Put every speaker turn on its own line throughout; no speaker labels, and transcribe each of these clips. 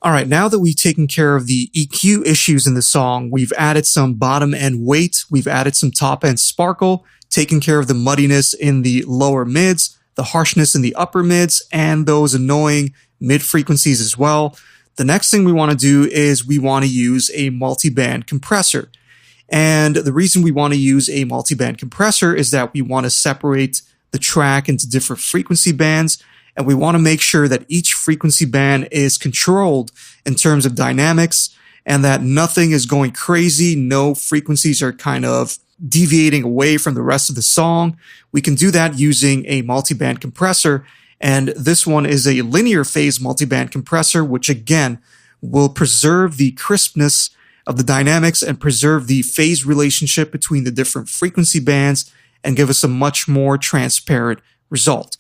All right, now that we've taken care of the EQ issues in the song, we've added some bottom end weight, we've added some top end sparkle, taken care of the muddiness in the lower mids, the harshness in the upper mids, and those annoying mid frequencies as well. The next thing we want to do is we want to use a multi-band compressor. And the reason we want to use a multi-band compressor is that we want to separate the track into different frequency bands, and we want to make sure that each frequency band is controlled in terms of dynamics and that nothing is going crazy. No frequencies are kind of deviating away from the rest of the song. We can do that using a multi-band compressor. And this one is a linear phase multi-band compressor, which again will preserve the crispness of the dynamics and preserve the phase relationship between the different frequency bands and give us a much more transparent result.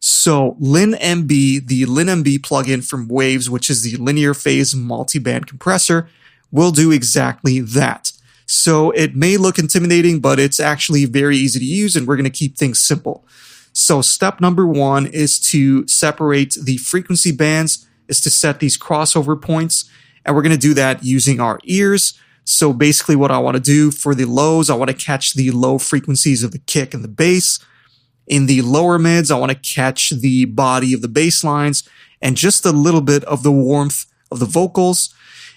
So LinMB, the LinMB plugin from Waves, which is the linear phase multi-band compressor, will do exactly that. So it may look intimidating, but it's actually very easy to use, and we're going to keep things simple. So step number one is to separate the frequency bands, is to set these crossover points, and we're going to do that using our ears. So basically what I want to do for the lows, I want to catch the low frequencies of the kick and the bass. In the lower mids, I want to catch the body of the bass lines and just a little bit of the warmth of the vocals.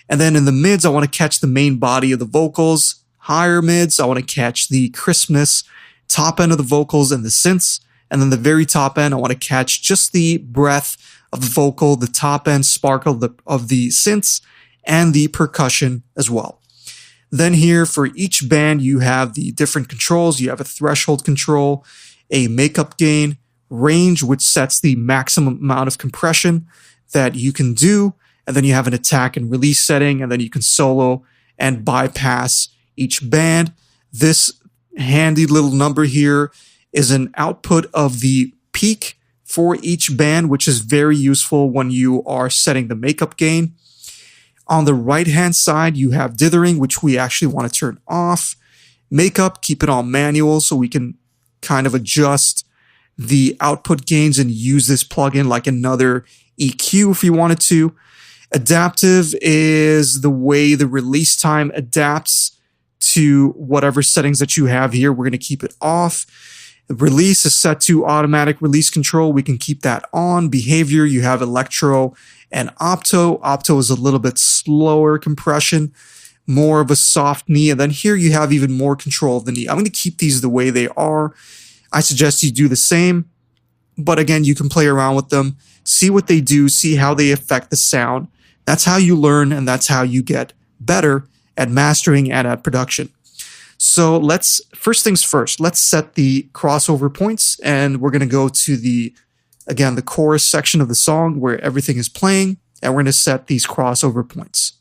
And then in the mids, I want to catch the main body of the vocals. Higher mids, I want to catch the crispness, top end of the vocals and the synths. And then the very top end, I want to catch just the breath of the vocal, the top end sparkle of the synths, and the percussion as well. Then here for each band, you have the different controls. You have a threshold control, a makeup gain, range, which sets the maximum amount of compression that you can do. And then you have an attack and release setting, and then you can solo and bypass each band. This handy little number here is an output of the peak for each band, which is very useful when you are setting the makeup gain. On the right-hand side, you have dithering, which we actually want to turn off. Makeup, keep it on manual so we can kind of adjust the output gains and use this plugin like another EQ if you wanted to. Adaptive is the way the release time adapts to whatever settings that you have here. We're going to keep it off. The release is set to automatic release control. We can keep that on. Behavior, you have electro and opto. Opto is a little bit slower compression, more of a soft knee. And then here you have even more control of the knee. I'm going to keep these the way they are. I suggest you do the same. But again, you can play around with them, see what they do, see how they affect the sound. That's how you learn, and that's how you get better at mastering and at production. So first things first, let's set the crossover points, and we're going to go to the chorus section of the song where everything is playing, and we're going to set these crossover points.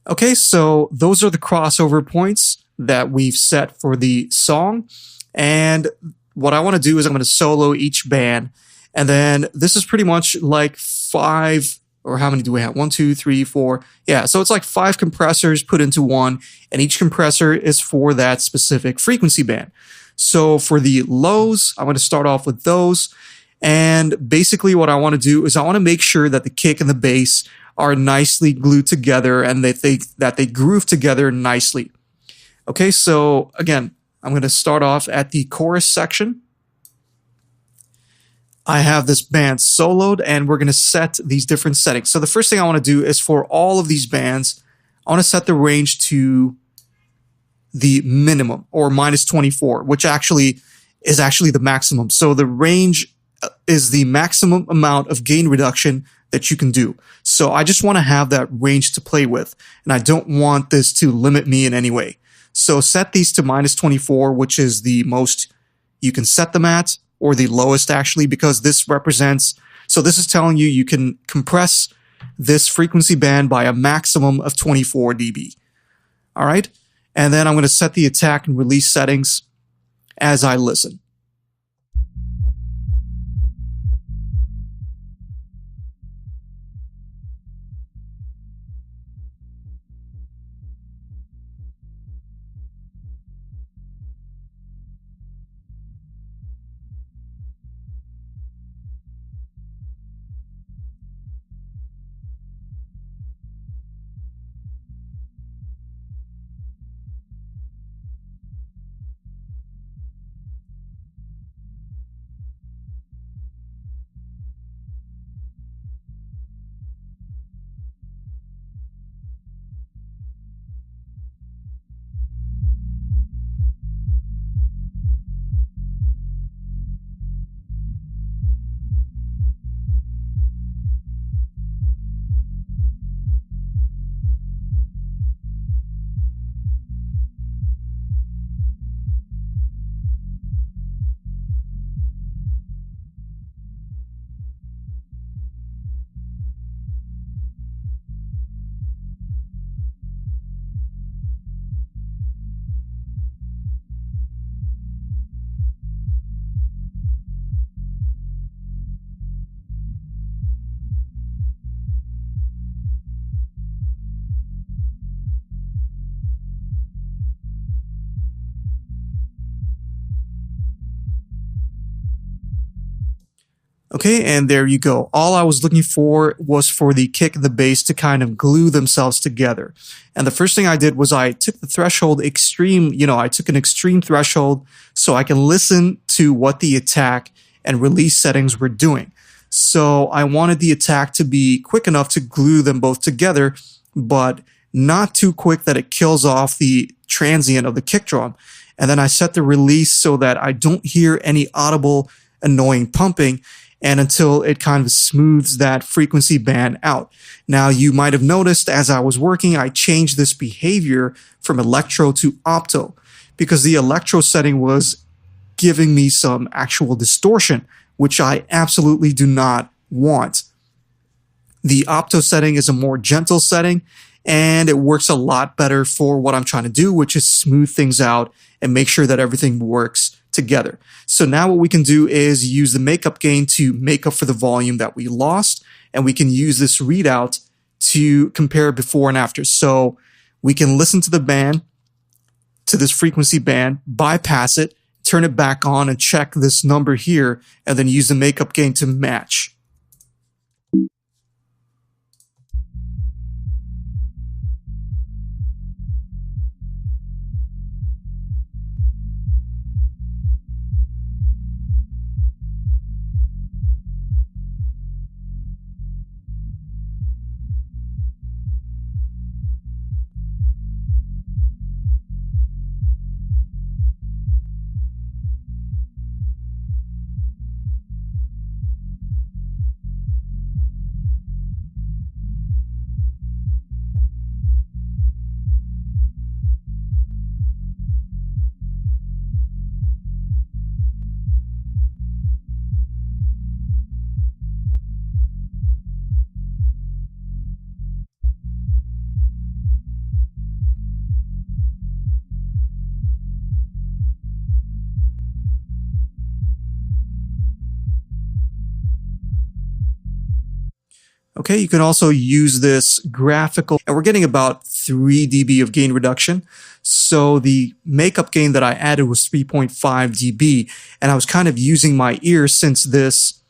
Okay, so those are the crossover points that we've set for the song. And what I want to do is I'm going to solo each band. And then this is pretty much like 5 or how many do we have? 1, 2, 3, 4. Yeah, so it's like 5 compressors put into one, and each compressor is for that specific frequency band. So for the lows, I'm going to start off with those. And basically what I want to do is I want to make sure that the kick and the bass are nicely glued together and that they groove together nicely. Okay, so again, I'm going to start off at the chorus section. I have this band soloed, and we're going to set these different settings. So the first thing I want to do is for all of these bands, I want to set the range to the minimum, or minus 24, which actually is the maximum. So the range is the maximum amount of gain reduction that you can do. So I just want to have that range to play with, and I don't want this to limit me in any way. So set these to minus 24, which is the most you can set them at, or the lowest actually, because this represents, so this is telling you you can compress this frequency band by a maximum of 24 dB. All right. And then I'm going to set the attack and release settings as I listen. Okay, and there you go. All I was looking for was for the kick and the bass to kind of glue themselves together. And the first thing I did was I took the threshold extreme, I took an extreme threshold so I can listen to what the attack and release settings were doing. So I wanted the attack to be quick enough to glue them both together, but not too quick that it kills off the transient of the kick drum. And then I set the release so that I don't hear any audible, annoying pumping, and until it kind of smooths that frequency band out. Now, you might have noticed as I was working, I changed this behavior from electro to opto, because the electro setting was giving me some actual distortion, which I absolutely do not want. The opto setting is a more gentle setting, and it works a lot better for what I'm trying to do, which is smooth things out and make sure that everything works together. So now what we can do is use the makeup gain to make up for the volume that we lost, and we can use this readout to compare before and after. So we can listen to the band, to this frequency band, bypass it, turn it back on, and check this number here, and then use the makeup gain to match. Okay, you can also use this graphical, and we're getting about 3 dB of gain reduction. So the makeup gain that I added was 3.5 dB, and I was kind of using my ears since this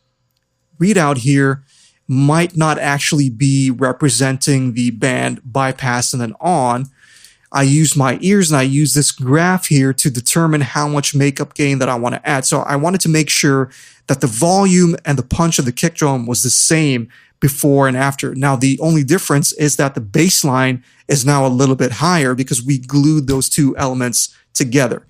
readout here might not actually be representing the band bypass and then on. I use my ears and I use this graph here to determine how much makeup gain that I want to add. So I wanted to make sure that the volume and the punch of the kick drum was the same before and after. Now, the only difference is that the bass line is now a little bit higher because we glued those two elements together.